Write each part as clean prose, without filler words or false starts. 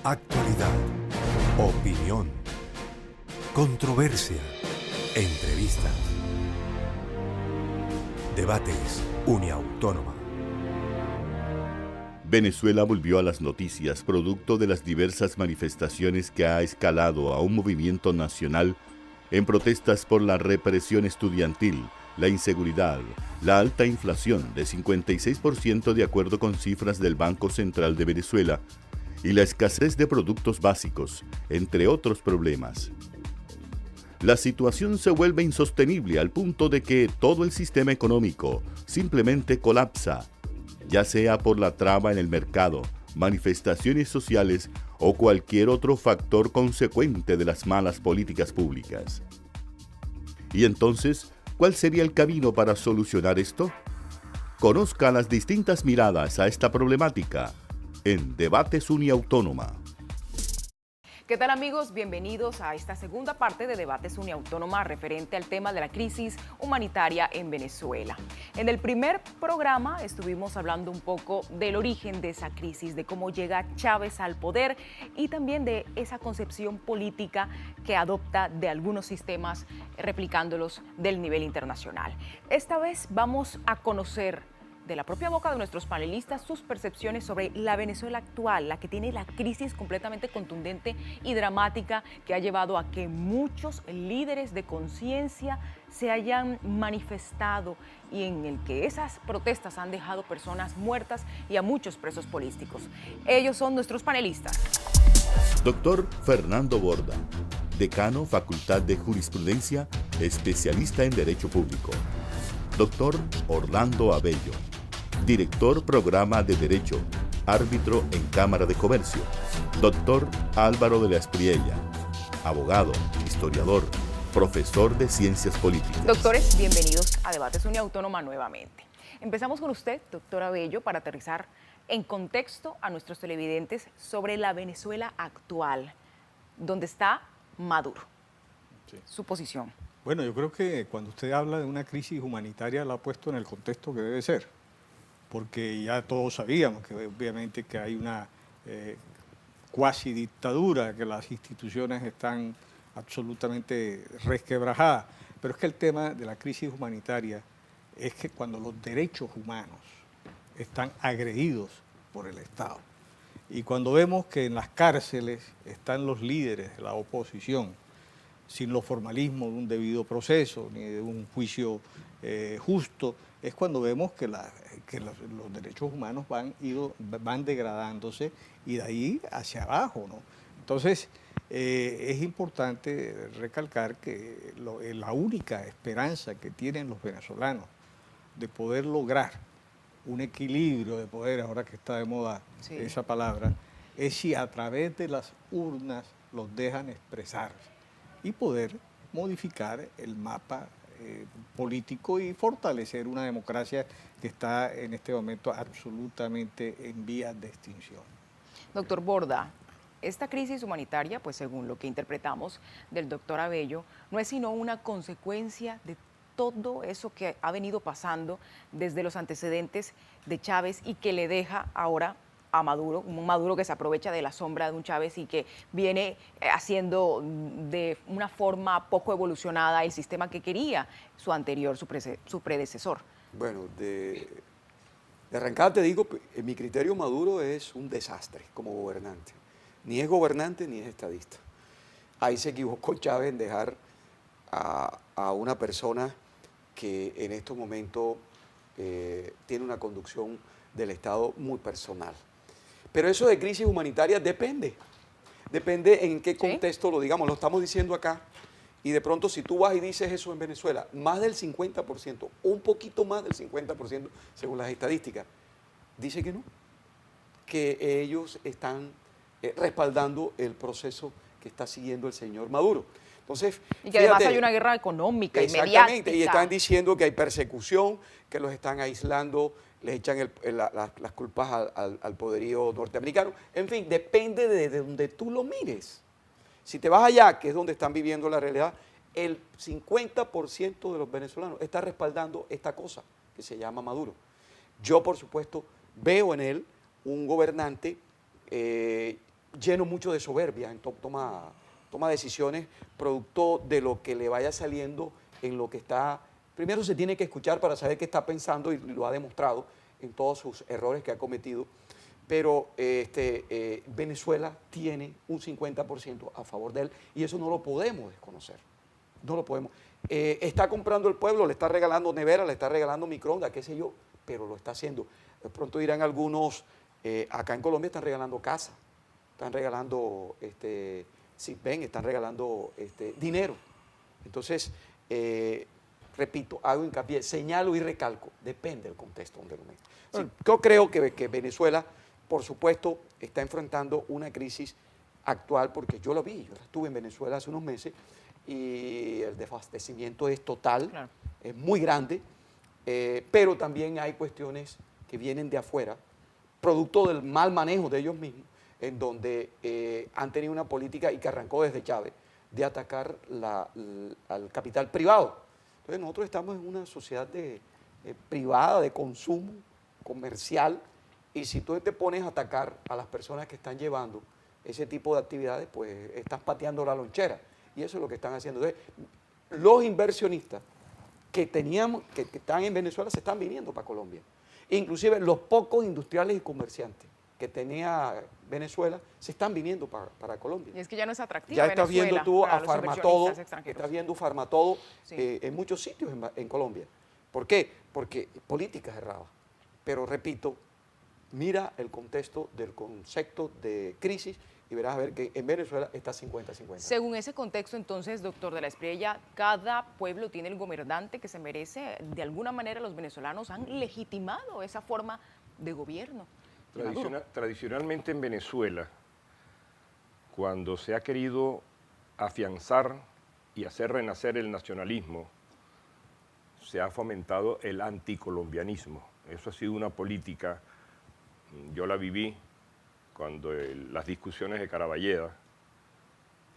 Actualidad, opinión, controversia, entrevista, debates, Uniautónoma. Venezuela volvió a las noticias producto de las diversas manifestaciones que ha escalado a un movimiento nacional en protestas por la represión estudiantil, la inseguridad, la alta inflación de 56% de acuerdo con cifras del Banco Central de Venezuela y la escasez de productos básicos, entre otros problemas. La situación se vuelve insostenible al punto de que todo el sistema económico simplemente colapsa, ya sea por la traba en el mercado, manifestaciones sociales o cualquier otro factor consecuente de las malas políticas públicas. Y entonces, ¿cuál sería el camino para solucionar esto? Conozca las distintas miradas a esta problemática en Debates Uniautónoma. ¿Qué tal, amigos? Bienvenidos a esta segunda parte de Debates Uniautónoma referente al tema de la crisis humanitaria en Venezuela. En el primer programa estuvimos hablando un poco del origen de esa crisis, de cómo llega Chávez al poder y también de esa concepción política que adopta de algunos sistemas, replicándolos del nivel internacional. Esta vez vamos a conocer de la propia boca de nuestros panelistas sus percepciones sobre la Venezuela actual, la que tiene la crisis completamente contundente y dramática que ha llevado a que muchos líderes de conciencia se hayan manifestado y en el que esas protestas han dejado personas muertas y a muchos presos políticos. Ellos son nuestros panelistas. Doctor Fernando Borda, decano, Facultad de Jurisprudencia, especialista en Derecho Público. Doctor Orlando Abello, director Programa de Derecho, árbitro en Cámara de Comercio. Doctor Álvaro de la Espriella, abogado, historiador, profesor de Ciencias Políticas. Doctores, bienvenidos a Debates Uniautónoma nuevamente. Empezamos con usted, doctor Abello, para aterrizar en contexto a nuestros televidentes sobre la Venezuela actual, donde está Maduro. Sí. Su posición. Bueno, yo creo que cuando usted habla de una crisis humanitaria la ha puesto en el contexto que debe ser, porque ya todos sabíamos que obviamente que hay una cuasi dictadura, que las instituciones están absolutamente resquebrajadas, pero es que el tema de la crisis humanitaria es que cuando los derechos humanos están agredidos por el Estado y cuando vemos que en las cárceles están los líderes de la oposición, sin los formalismos de un debido proceso ni de un juicio justo, es cuando vemos que los derechos humanos van degradándose y de ahí hacia abajo, ¿no? Entonces, es importante recalcar que la única esperanza que tienen los venezolanos de poder lograr un equilibrio de poder, ahora que está de moda esa palabra, es si a través de las urnas los dejan expresarse y poder modificar el mapa político y fortalecer una democracia que está en este momento absolutamente en vías de extinción. Doctor Borda, esta crisis humanitaria, pues según lo que interpretamos del doctor Abello, no es sino una consecuencia de todo eso que ha venido pasando desde los antecedentes de Chávez y que le deja ahora a Maduro, un Maduro que se aprovecha de la sombra de un Chávez y que viene haciendo de una forma poco evolucionada el sistema que quería su anterior, su predecesor. Bueno, de arrancada te digo, en mi criterio Maduro es un desastre como gobernante. Ni es gobernante ni es estadista. Ahí se equivocó Chávez en dejar a una persona que en estos momentos tiene una conducción del Estado muy personal. Pero eso de crisis humanitaria depende en qué contexto lo digamos, lo estamos diciendo acá, y de pronto si tú vas y dices eso en Venezuela, más del 50%, un poquito más del 50%, según las estadísticas, dice que no, que ellos están respaldando el proceso que está siguiendo el señor Maduro. Entonces, y que además hay una guerra económica y mediática. Exactamente, y están diciendo que hay persecución, que los están aislando, les echan las culpas al poderío norteamericano. En fin, depende de donde tú lo mires. Si te vas allá, que es donde están viviendo la realidad, el 50% de los venezolanos está respaldando esta cosa que se llama Maduro. Yo, por supuesto, veo en él un gobernante lleno mucho de soberbia, toma decisiones producto de lo que le vaya saliendo en lo que está. Primero se tiene que escuchar para saber qué está pensando y lo ha demostrado en todos sus errores que ha cometido. Pero Venezuela tiene un 50% a favor de él y eso no lo podemos desconocer. No lo podemos. Está comprando el pueblo, le está regalando nevera, le está regalando microondas, qué sé yo, pero lo está haciendo. De pronto dirán algunos, acá en Colombia están regalando casa, están regalando, están regalando dinero. Entonces, repito, hago hincapié, señalo y recalco, depende del contexto donde lo meto. Sí, yo creo que Venezuela, por supuesto, está enfrentando una crisis actual, porque yo lo vi, yo estuve en Venezuela hace unos meses y el desabastecimiento es total, claro, es muy grande, pero también hay cuestiones que vienen de afuera, producto del mal manejo de ellos mismos, en donde han tenido una política, y que arrancó desde Chávez, de atacar al capital privado. Entonces nosotros estamos en una sociedad privada, de consumo, comercial, y si tú te pones a atacar a las personas que están llevando ese tipo de actividades, pues estás pateando la lonchera. Y eso es lo que están haciendo. Entonces, los inversionistas que están en Venezuela se están viniendo para Colombia. Inclusive los pocos industriales y comerciantes que tenía Venezuela se están viniendo para Colombia. Y es que ya no es atractivo. Ya estás viendo tú a Farmatodo, estás viendo Farmatodo sí, en muchos sitios en Colombia. ¿Por qué? Porque políticas erradas. Pero repito, mira el contexto del concepto de crisis y verás a ver que en Venezuela está 50-50. Según ese contexto, entonces, doctor de la Espriella, cada pueblo tiene el gobernante que se merece. De alguna manera los venezolanos han legitimado esa forma de gobierno. Tradicionalmente en Venezuela, cuando se ha querido afianzar y hacer renacer el nacionalismo, se ha fomentado el anticolombianismo. Eso ha sido una política, yo la viví cuando las discusiones de Caraballeda,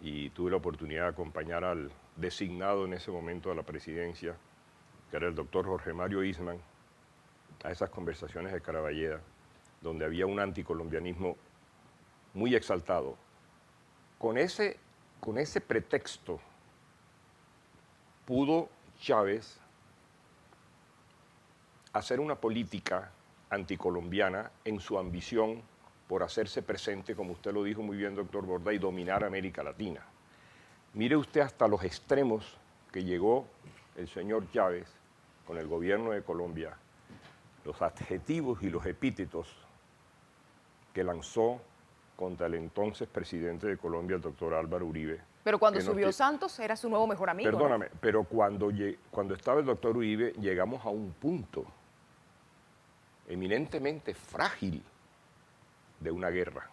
y tuve la oportunidad de acompañar al designado en ese momento a la presidencia, que era el doctor Jorge Mario Eastman, a esas conversaciones de Caraballeda, donde había un anticolombianismo muy exaltado. Con ese pretexto pudo Chávez hacer una política anticolombiana en su ambición por hacerse presente, como usted lo dijo muy bien, doctor Borda, y dominar América Latina. Mire usted hasta los extremos que llegó el señor Chávez con el gobierno de Colombia, los adjetivos y los epítetos que lanzó contra el entonces presidente de Colombia, el doctor Álvaro Uribe. Pero cuando subió Santos era su nuevo mejor amigo. Perdóname, ¿no? Pero cuando estaba el doctor Uribe, llegamos a un punto eminentemente frágil de una guerra.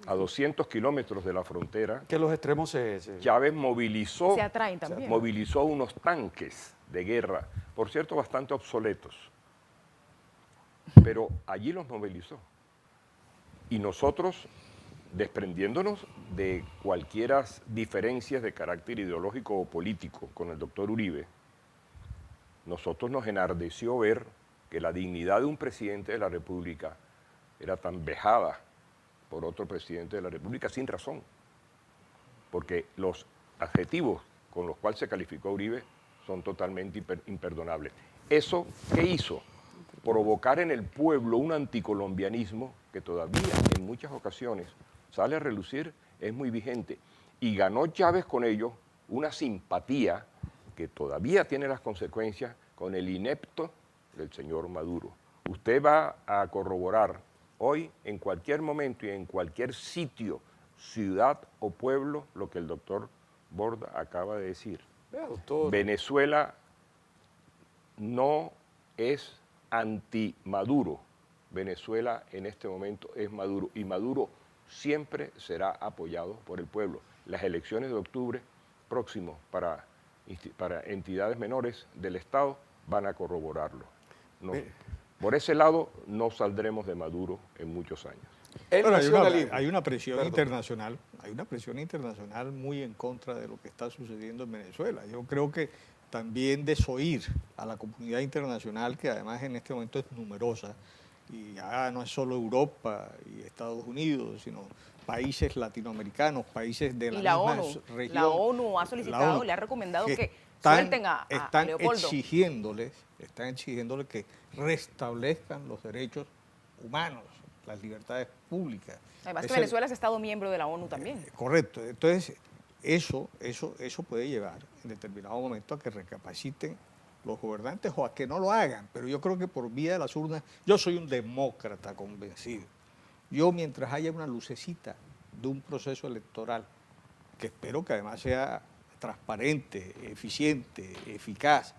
A 200 kilómetros de la frontera, que los extremos Chávez movilizó, se atraen también. Movilizó unos tanques de guerra, por cierto, bastante obsoletos, pero allí los movilizó. Y nosotros, desprendiéndonos de cualquiera diferencias de carácter ideológico o político con el doctor Uribe, nosotros nos enardeció ver que la dignidad de un presidente de la República era tan vejada por otro presidente de la República sin razón, porque los adjetivos con los cuales se calificó a Uribe son totalmente imperdonables. ¿Eso qué hizo? Provocar en el pueblo un anticolombianismo que todavía en muchas ocasiones sale a relucir, es muy vigente. Y ganó Chávez con ello una simpatía que todavía tiene las consecuencias con el inepto del señor Maduro. Usted va a corroborar hoy, en cualquier momento y en cualquier sitio, ciudad o pueblo, lo que el doctor Borda acaba de decir. Venezuela no es anti-Maduro. Venezuela en este momento es Maduro y Maduro siempre será apoyado por el pueblo. Las elecciones de octubre próximo para entidades menores del Estado van a corroborarlo. No, por ese lado no saldremos de Maduro en muchos años. Bueno, hay una presión internacional, muy en contra de lo que está sucediendo en Venezuela. Yo creo que también desoír a la comunidad internacional, que además en este momento es numerosa, y ya no es solo Europa y Estados Unidos, sino países latinoamericanos, países de la Y la misma ONU, región. la ONU ha la solicitado, ONU, le ha recomendado que que están- suelten a están Leopoldo. exigiéndoles que restablezcan los derechos humanos, las libertades públicas. Además que Ese- Venezuela es Estado miembro de la ONU también. Correcto. Entonces, eso puede llevar en determinado momento a que recapaciten los gobernantes o a que no lo hagan. Pero yo creo que por vía de las urnas, yo soy un demócrata convencido. Yo, mientras haya una lucecita de un proceso electoral, que espero que además sea transparente, eficiente, eficaz.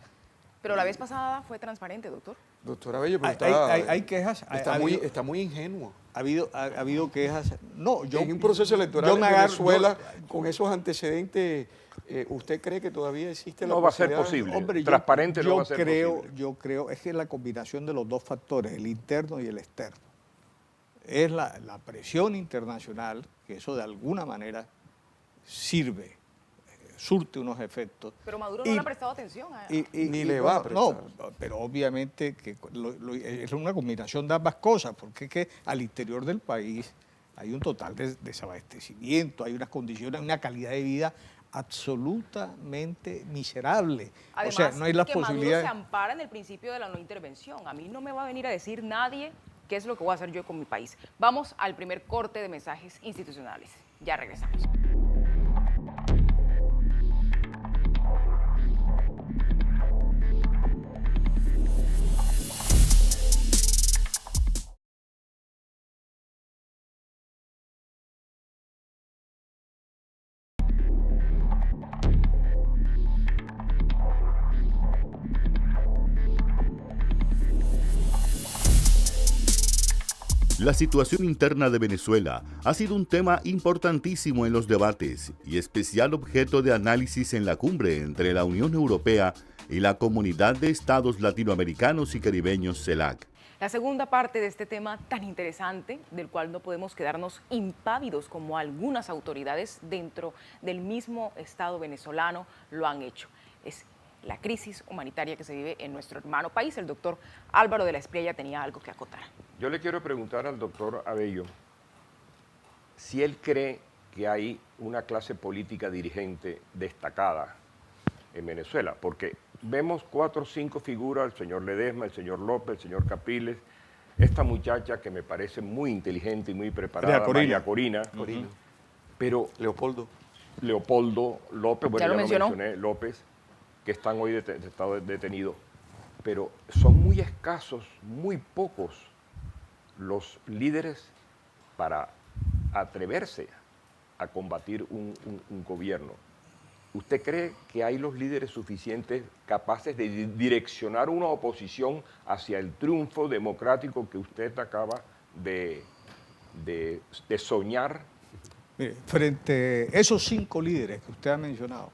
Pero la vez pasada fue transparente, doctor. Doctora Bello, pero Hay quejas. está muy ingenuo. Ha habido quejas. No, yo. En un proceso electoral yo en me agarro- Venezuela, yo- con esos antecedentes, ¿usted cree que todavía existe la No va a ser posibilidad? posible. Hombre, Transparente no va a ser posible. Yo creo, es que la combinación de los dos factores, el interno y el externo, es la presión internacional, que eso de alguna manera sirve, surte unos efectos. Pero Maduro Y- no le ha prestado atención a... Ni le va a No, prestar. pero obviamente que es una combinación de ambas cosas, porque es que al interior del país hay un total desabastecimiento, hay unas condiciones, una calidad de vida absolutamente miserable. Además, o sea, no hay las que Maduro se posibilidades. ampara en el principio de la no intervención. A mí no me va a venir a decir nadie qué es lo que voy a hacer yo con mi país. Vamos al primer corte de mensajes institucionales. Ya regresamos. La situación interna de Venezuela ha sido un tema importantísimo en los debates y especial objeto de análisis en la cumbre entre la Unión Europea y la Comunidad de Estados Latinoamericanos y Caribeños CELAC. La segunda parte de este tema tan interesante, del cual no podemos quedarnos impávidos como algunas autoridades dentro del mismo Estado venezolano lo han hecho, es la crisis humanitaria que se vive en nuestro hermano país. El doctor Álvaro de la Espriella tenía algo que acotar. Yo le quiero preguntar al doctor Abello si él cree que hay una clase política dirigente destacada en Venezuela, porque vemos 4 o 5 figuras, el señor Ledesma, el señor López, el señor Capriles, esta muchacha que me parece muy inteligente y muy preparada, María Corina, pero Leopoldo López, bueno, Ya lo ya mencionó. lo mencioné, López, que están hoy estado detenidos, pero son muy escasos, muy pocos los líderes para atreverse a combatir un gobierno. ¿Usted cree que hay los líderes suficientes capaces de direccionar una oposición hacia el triunfo democrático que usted acaba de soñar? Mire, frente a esos 5 líderes que usted ha mencionado,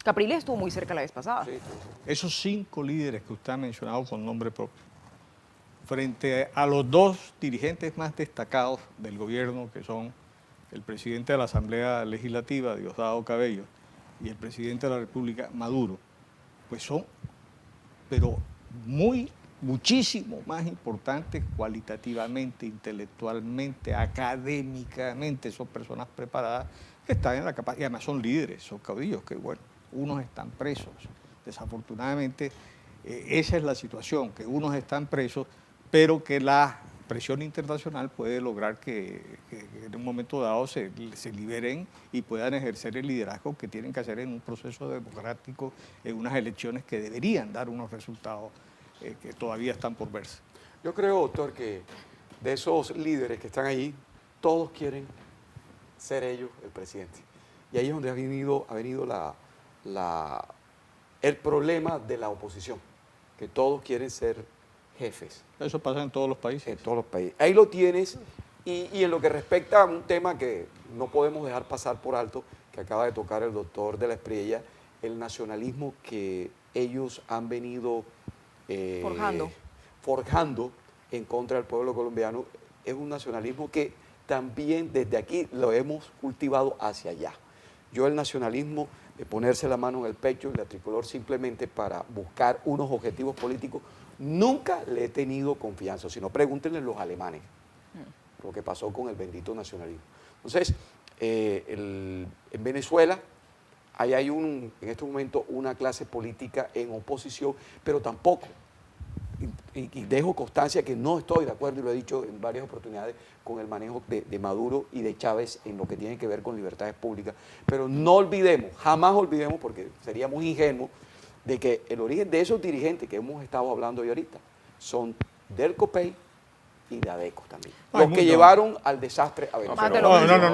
Capriles estuvo muy cerca la vez pasada. esos 5 líderes que usted ha mencionado con nombre propio, frente a los 2 dirigentes más destacados del gobierno, que son el presidente de la Asamblea Legislativa, Diosdado Cabello, y el presidente de la República, Maduro, pues son, pero muchísimo más importantes cualitativamente, intelectualmente, académicamente, son personas preparadas que están en la capacidad, y además son líderes, son caudillos, que bueno, unos están presos. Desafortunadamente, esa es la situación, que unos están presos, pero que la presión internacional puede lograr que en un momento dado se liberen y puedan ejercer el liderazgo que tienen que hacer en un proceso democrático, en unas elecciones que deberían dar unos resultados que todavía están por verse. Yo creo, doctor, que de esos líderes que están allí, todos quieren ser ellos el presidente. Y ahí es donde ha venido el problema de la oposición, que todos quieren ser jefes. Eso pasa en todos los países. En todos los países. Ahí lo tienes. Y en lo que respecta a un tema que no podemos dejar pasar por alto, que acaba de tocar el doctor de la Espriella, el nacionalismo que ellos han venido forjando en contra del pueblo colombiano, es un nacionalismo que también desde aquí lo hemos cultivado hacia allá. Yo el nacionalismo de ponerse la mano en el pecho y la tricolor simplemente para buscar unos objetivos políticos, Nunca le he tenido confianza, sino pregúntenle a los alemanes lo que pasó con el bendito nacionalismo. Entonces, en Venezuela hay en este momento una clase política en oposición, pero tampoco, y dejo constancia que no estoy de acuerdo, y lo he dicho en varias oportunidades, con el manejo de Maduro y de Chávez en lo que tiene que ver con libertades públicas, pero no olvidemos, jamás olvidemos, porque sería muy ingenuo, de que el origen de esos dirigentes que hemos estado hablando hoy ahorita son del COPEI y de ADECO también. Los que llevaron al desastre a Venezuela.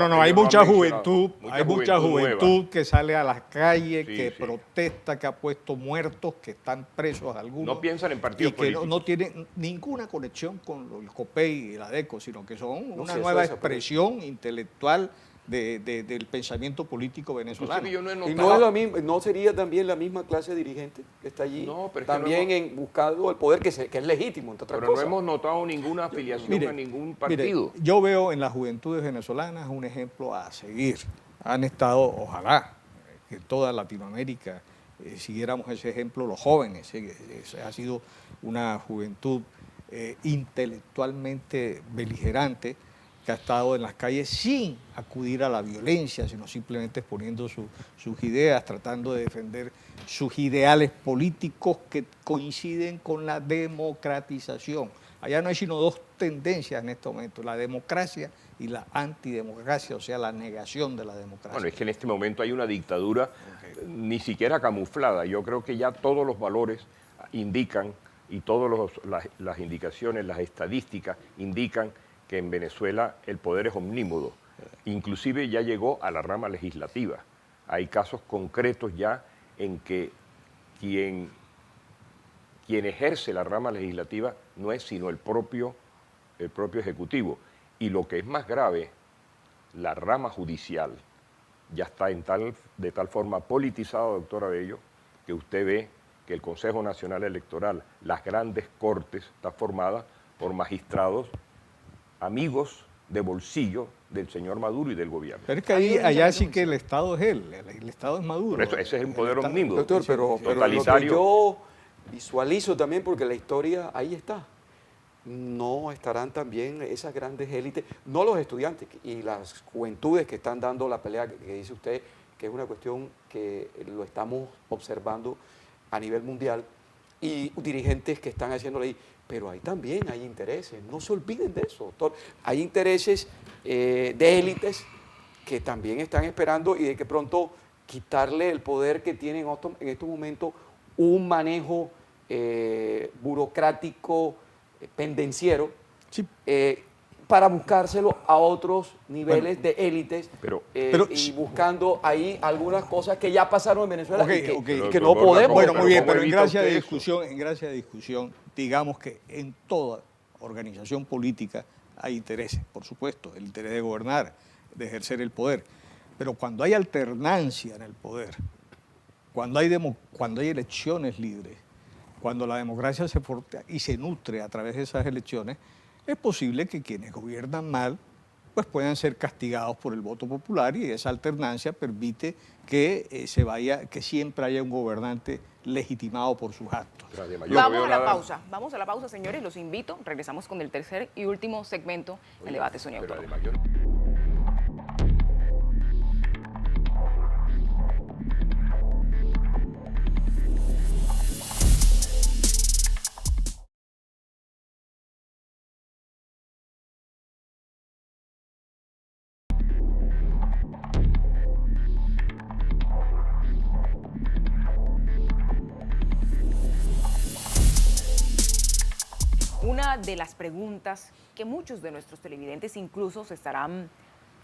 No, hay mucha juventud, hay mucha nueva. juventud que sale a las calles, Sí, que sí. protesta, que ha puesto muertos, que están presos algunos. No piensan en partidos y que políticos. no tienen ninguna conexión con el COPEI y la ADECO, sino que son No una sé, eso nueva desaparece. expresión intelectual del pensamiento político venezolano. Inclusive yo no he Y notado- no, es la misma, no sería también la misma clase dirigente que está allí, No, pero es que también no en buscando el poder que es legítimo, entre otras Pero no cosas. hemos notado ninguna afiliación Mire, a ningún mire, partido. yo veo en las juventudes venezolanas un ejemplo a seguir. Han estado, ojalá, que toda Latinoamérica siguiéramos ese ejemplo, los jóvenes. Ha sido una juventud intelectualmente beligerante, que ha estado en las calles sin acudir a la violencia, sino simplemente exponiendo sus ideas, tratando de defender sus ideales políticos que coinciden con la democratización. Allá no hay sino dos tendencias en este momento, la democracia y la antidemocracia, o sea, la negación de la democracia. Bueno, es que en este momento hay una dictadura ni siquiera camuflada. Yo creo que ya todos los valores indican y todas las indicaciones, las estadísticas indican que en Venezuela el poder es omnímodo. Inclusive ya llegó a la rama legislativa. Hay casos concretos ya en que quien ejerce la rama legislativa no es sino el propio Ejecutivo. Y lo que es más grave, la rama judicial ya está de tal forma politizado, doctora Bello, que usted ve que el Consejo Nacional Electoral, las grandes cortes, está formada por magistrados amigos de bolsillo del señor Maduro y del gobierno. Pero es que allá sí que el Estado es él, el Estado es Maduro. Por eso, ese es un poder El Estado- omnímodo. Doctor, pero lo que totalitario. yo visualizo también, porque la historia ahí está, no estarán también esas grandes élites, no los estudiantes y las juventudes que están dando la pelea que dice usted, que es una cuestión que lo estamos observando a nivel mundial, y dirigentes que están haciéndolo ahí. Pero ahí también hay intereses, no se olviden de eso, doctor. Hay intereses de élites que también están esperando y de que pronto quitarle el poder que tienen en estos momentos un manejo burocrático, pendenciero, Sí. para buscárselo a otros niveles de élites Pero- y buscando ahí algunas cosas que ya pasaron en Venezuela Ok, y que, ok. y que Pero, no doctor, podemos. Bueno, pero muy bien, ¿cómo pero en evita gracia usted de eso? discusión, digamos que en toda organización política hay intereses, por supuesto, el interés de gobernar, de ejercer el poder. Pero cuando hay alternancia en el poder, cuando hay elecciones libres, cuando la democracia se fortalece y se nutre a través de esas elecciones, es posible que quienes gobiernan mal pues puedan ser castigados por el voto popular, y esa alternancia permite que que siempre haya un gobernante legitimado por sus actos. Gracias, mayor. Yo no Vamos veo a la nada. pausa. Vamos a la pausa, señores. Los invito. Regresamos con el tercer y último segmento del debate Sonia Pero Autónoma. además yo- Una de las preguntas que muchos de nuestros televidentes incluso se estarán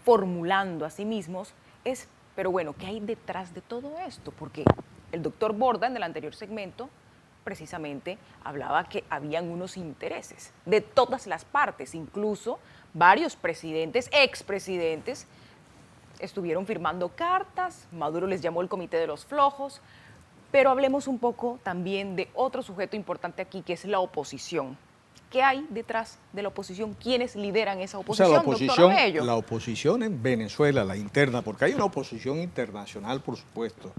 formulando a sí mismos es, pero bueno, ¿qué hay detrás de todo esto? Porque el doctor Borda en el anterior segmento precisamente hablaba que habían unos intereses de todas las partes, incluso varios presidentes, expresidentes, estuvieron firmando cartas, Maduro les llamó el Comité de los Flojos, pero hablemos un poco también de otro sujeto importante aquí, que es la oposición. ¿Qué hay detrás de la oposición? ¿Quiénes lideran esa O sea, oposición, doctor Abello? la oposición en Venezuela, la interna, porque hay una oposición internacional, por supuesto,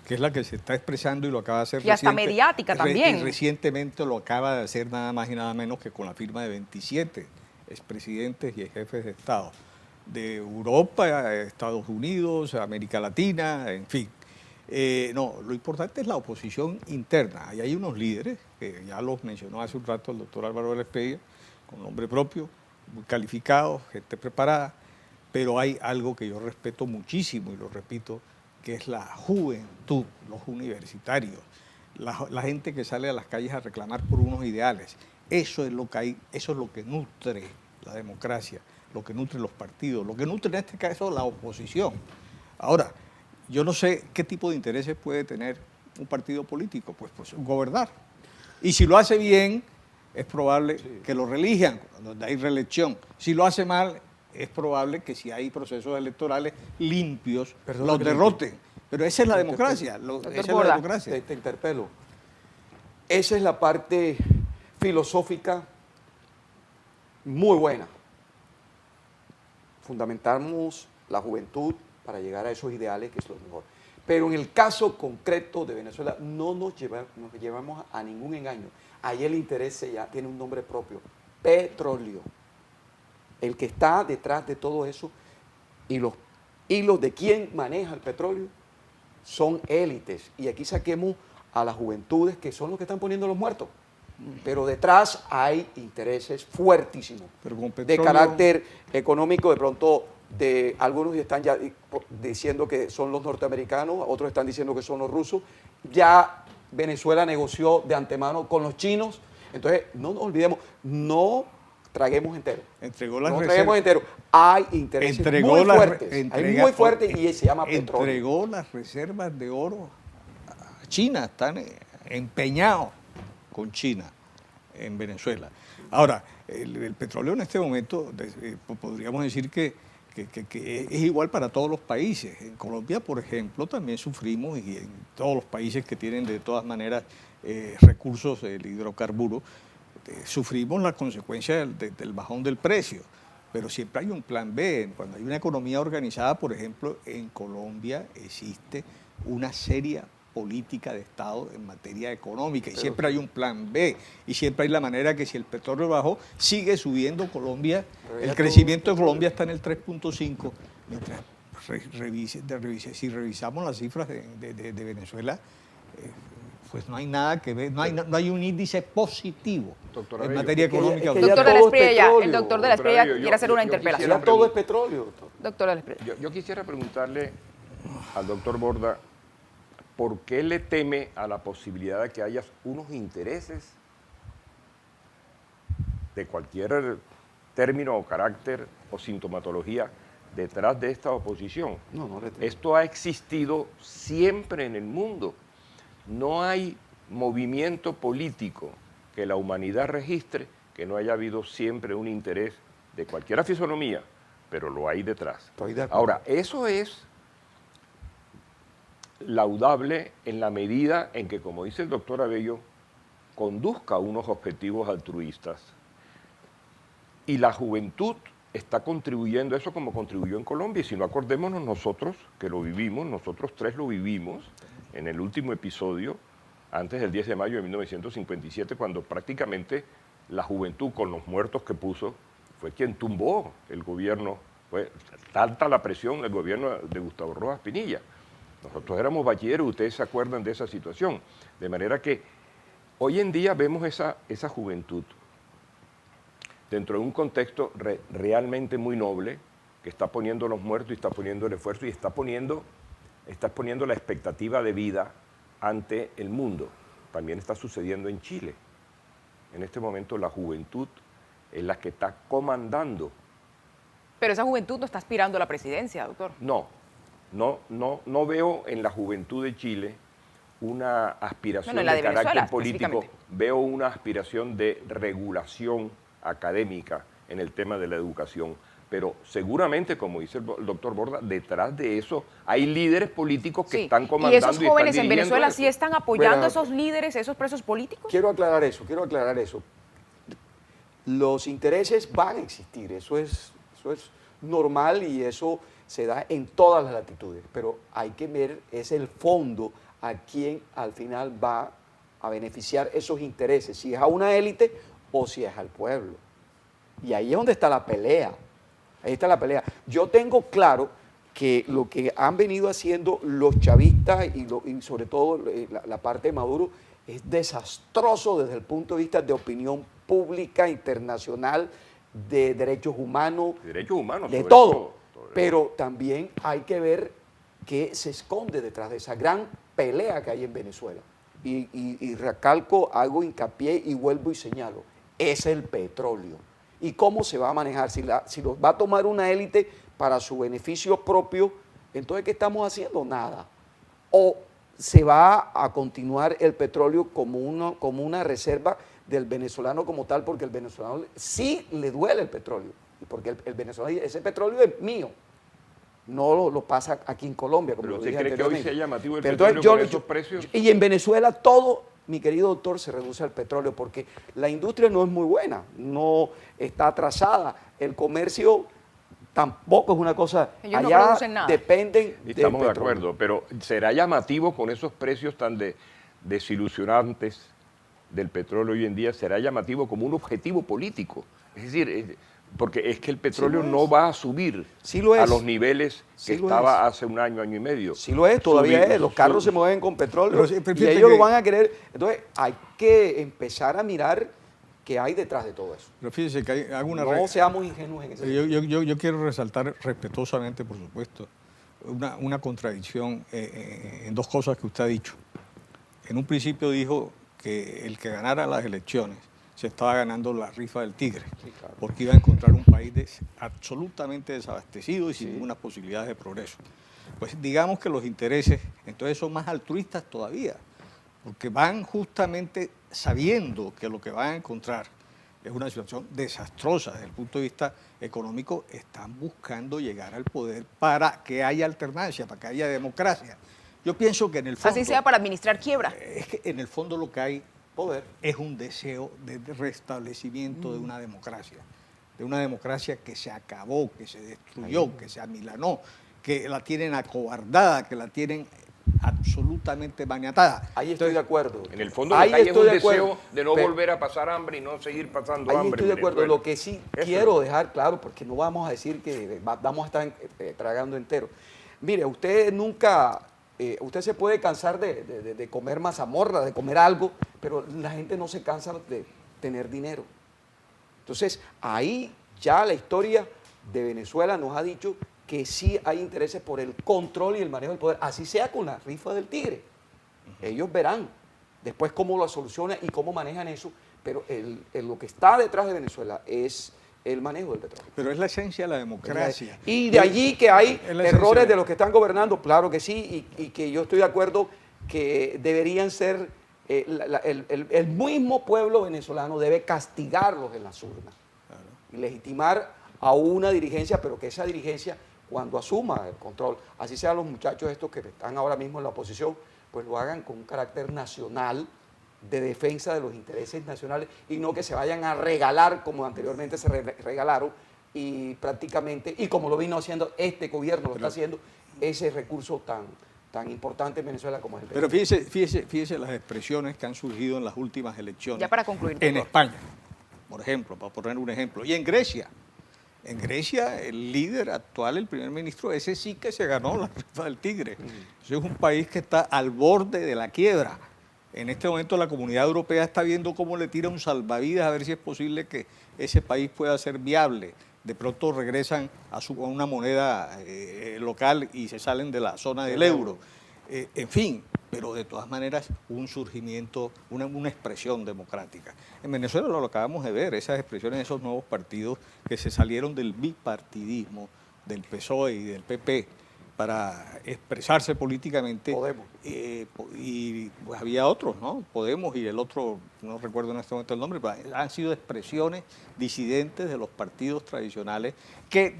que es la que se está expresando y lo acaba de hacer Y hasta mediática también. Y recientemente lo acaba de hacer nada más y nada menos que con la firma de 27 expresidentes y jefes de Estado de Europa, Estados Unidos, América Latina, en fin. No, lo importante es la oposición interna. Ahí hay unos líderes, que ya los mencionó hace un rato el doctor Álvaro Vélez Peña, con nombre propio, muy calificados, gente preparada, pero hay algo que yo respeto muchísimo y lo repito, que es la juventud, los universitarios, la gente que sale a las calles a reclamar por unos ideales. Eso es lo que hay, eso es lo que nutre la democracia, lo que nutre los partidos, lo que nutre en este caso la oposición. Ahora, yo no sé qué tipo de intereses puede tener un partido político, pues gobernar. Y si lo hace bien, es probable que lo reelijan, donde hay reelección. Si lo hace mal, es probable que si hay procesos electorales limpios, los derroten. Pero esa es la democracia. Esa es la democracia. Te interpelo. Esa es la parte filosófica muy buena. Fundamentamos la juventud para llegar a esos ideales, que es lo mejor. Pero en el caso concreto de Venezuela no nos llevamos a ningún engaño. Ahí el interés ya tiene un nombre propio: petróleo. El que está detrás de todo eso y los hilos de quién maneja el petróleo son élites. Y aquí saquemos a las juventudes, que son los que están poniendo los muertos. Pero detrás hay intereses fuertísimos, de carácter económico. De pronto, algunos están ya diciendo que son los norteamericanos, otros están diciendo que son los rusos. Ya Venezuela negoció de antemano con los chinos. Entonces, no nos olvidemos, no traguemos entero. No traguemos entero. Hay intereses muy fuertes. Hay muy fuertes y se llama petróleo. Entregó las reservas de oro a China. Están empeñados con China en Venezuela. Ahora, el petróleo en este momento podríamos decir que es igual para todos los países. En Colombia, por ejemplo, también sufrimos, y en todos los países que tienen de todas maneras recursos del hidrocarburo, sufrimos la consecuencia del bajón del precio. Pero siempre hay un plan B. Cuando hay una economía organizada, por ejemplo, en Colombia existe una seria política de Estado en materia económica, y siempre hay un plan B, y siempre hay la manera que si el petróleo bajó, sigue subiendo Colombia. El crecimiento de Colombia está en el 3.5, mientras si revisamos las cifras de Venezuela, pues no hay nada que ver, no hay un índice positivo en materia económica. Doctor de la Espriella, el doctor de la Espriella quiere hacer una interpelación. Ya todo es petróleo, doctor. Doctor de la Espriella. Yo quisiera preguntarle al doctor Borda, ¿por qué le teme a la posibilidad de que haya unos intereses de cualquier término o carácter o sintomatología detrás de esta oposición? No le temo. Esto ha existido siempre en el mundo. No hay movimiento político que la humanidad registre que no haya habido siempre un interés de cualquier fisonomía, pero lo hay detrás. Estoy de acuerdo. Ahora, eso es laudable en la medida en que, como dice el doctor Abello, conduzca a unos objetivos altruistas. Y la juventud está contribuyendo a eso como contribuyó en Colombia. Y si no, acordémonos nosotros, que lo vivimos, nosotros tres lo vivimos en el último episodio, antes del 10 de mayo de 1957, cuando prácticamente la juventud, con los muertos que puso, fue quien tumbó el gobierno. Fue tanta la presión del gobierno de Gustavo Rojas Pinilla. Nosotros éramos bachilleros, ustedes se acuerdan de esa situación. De manera que hoy en día vemos esa juventud dentro de un contexto realmente muy noble, que está poniendo los muertos y está poniendo el esfuerzo y está poniendo la expectativa de vida ante el mundo. También está sucediendo en Chile. En este momento la juventud es la que está comandando. Pero esa juventud no está aspirando a la presidencia, doctor. No veo en la juventud de Chile una aspiración en la de de Venezuela, carácter político, veo una aspiración de regulación académica en el tema de la educación. Pero seguramente, como dice el doctor Borda, detrás de eso hay líderes políticos que están comandando. ¿Y esos jóvenes en Venezuela eso. sí están apoyando a esos líderes, esos presos políticos? Quiero aclarar eso. Los intereses van a existir, eso es normal y eso se da en todas las latitudes, pero hay que ver, es el fondo a quién al final va a beneficiar esos intereses, si es a una élite o si es al pueblo. Y ahí es donde está la pelea. Ahí está la pelea. Yo tengo claro que lo que han venido haciendo los chavistas y sobre todo la parte de Maduro es desastroso desde el punto de vista de opinión pública, internacional, de derechos humanos, de todo. Pero también hay que ver qué se esconde detrás de esa gran pelea que hay en Venezuela. Y recalco, hago hincapié y vuelvo y señalo, es el petróleo. ¿Y cómo se va a manejar? Si lo va a tomar una élite para su beneficio propio, entonces ¿qué estamos haciendo? Nada. O se va a continuar el petróleo como una reserva del venezolano como tal, porque el venezolano sí le duele el petróleo, porque el venezolano dice, ese petróleo es mío, no lo pasa aquí en Colombia. Como ¿Pero lo usted dije cree que hoy anteriormente. sea llamativo el Pero petróleo entonces con esos precios? Y en Venezuela todo, mi querido doctor, se reduce al petróleo, porque la industria no es muy buena, no está atrasada, el comercio tampoco es una cosa, Ellos no allá producen nada. dependen del Estamos de petróleo. acuerdo, pero ¿será llamativo con esos precios tan desilusionantes del petróleo hoy en día? ¿Será llamativo como un objetivo político? Es decir, porque es que el petróleo no va a subir Sí lo es. a los niveles que Sí lo estaba es. hace un año y medio. Sí lo es, todavía Subir- es. Los carros sub- se mueven con petróleo Pero sí, y fíjate ellos lo que- van a querer. Entonces hay que empezar a mirar qué hay detrás de todo eso. Pero fíjese que hago una No seamos ingenuos en ese sentido. yo quiero resaltar respetuosamente, por supuesto, una contradicción en dos cosas que usted ha dicho. En un principio dijo que el que ganara las elecciones se estaba ganando la rifa del tigre, claro. porque iba a encontrar un país absolutamente desabastecido y sin ninguna posibilidad de progreso. Pues digamos que los intereses entonces son más altruistas todavía, porque van justamente sabiendo que lo que van a encontrar es una situación desastrosa desde el punto de vista económico, están buscando llegar al poder para que haya alternancia, para que haya democracia. Yo pienso que en el fondo, Así sea para administrar quiebra. es que en el fondo lo que hay Poder. es un deseo de restablecimiento de una democracia que se acabó, que se destruyó, que se amilanó, que la tienen acobardada, que la tienen absolutamente maniatada. Ahí estoy de acuerdo. En el fondo Ahí lo que hay es estoy un de acuerdo. deseo de no Pero- volver a pasar hambre y no seguir pasando Ahí hambre. estoy de en acuerdo. Venezuela. Lo que sí Eso quiero es. dejar claro, porque no vamos a decir que vamos a estar tragando entero. Mire, usted nunca, usted se puede cansar de comer mazamorra, de comer algo, pero la gente no se cansa de tener dinero. Entonces, ahí ya la historia de Venezuela nos ha dicho que sí hay intereses por el control y el manejo del poder, así sea con la rifa del tigre. Ellos verán después cómo lo solucionan y cómo manejan eso, pero lo que está detrás de Venezuela es el manejo del petróleo. Pero es la esencia de la democracia. Y de allí que hay Es la esencia errores de- de los que están gobernando, claro que sí, y que yo estoy de acuerdo que deberían ser, el mismo pueblo venezolano debe castigarlos en las urnas, y legitimar a una dirigencia, pero que esa dirigencia, cuando asuma el control, así sean los muchachos estos que están ahora mismo en la oposición, pues lo hagan con un carácter nacional, de defensa de los intereses nacionales, y no que se vayan a regalar como anteriormente se regalaron, y prácticamente, y como lo vino haciendo este gobierno, lo está haciendo, ese recurso tan importante en Venezuela como es el Pero petróleo. fíjese las expresiones que han surgido en las últimas elecciones. Ya para concluir, En doctor. España, por ejemplo, para poner un ejemplo. Y en Grecia. En Grecia, el líder actual, el primer ministro, ese sí que se ganó la rifa del tigre. Ese es un país que está al borde de la quiebra. En este momento la Comunidad Europea está viendo cómo le tira un salvavidas a ver si es posible que ese país pueda ser viable. De pronto regresan a una moneda local y se salen de la zona del euro. En fin, pero de todas maneras un surgimiento, una expresión democrática. En Venezuela lo acabamos de ver, esas expresiones de esos nuevos partidos que se salieron del bipartidismo, del PSOE y del PP, para expresarse políticamente. Podemos. Y pues había otros, ¿no? Podemos y el otro, no recuerdo en este momento el nombre, pero han sido expresiones disidentes de los partidos tradicionales que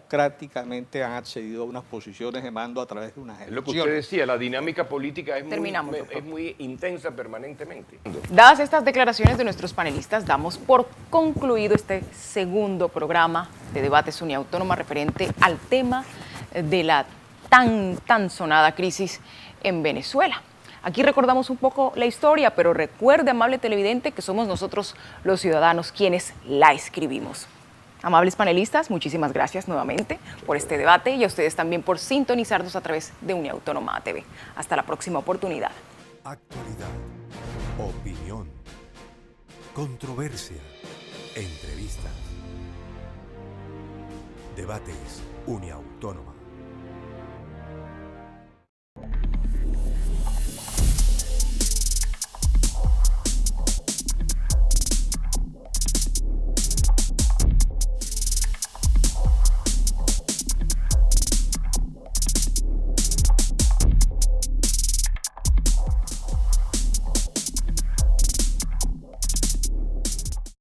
democráticamente han accedido a unas posiciones de mando a través de unas Es lo que elecciones. usted decía, la dinámica política es Terminamos, doctor. muy intensa permanentemente. Dadas estas declaraciones de nuestros panelistas, damos por concluido este segundo programa de Debates Uniautónoma referente al tema de la tan sonada crisis en Venezuela. Aquí recordamos un poco la historia, pero recuerde, amable televidente, que somos nosotros los ciudadanos quienes la escribimos. Amables panelistas, muchísimas gracias nuevamente por este debate y a ustedes también por sintonizarnos a través de Uniautónoma TV. Hasta la próxima oportunidad. Actualidad, opinión, controversia, entrevista. Debates Uniautónoma.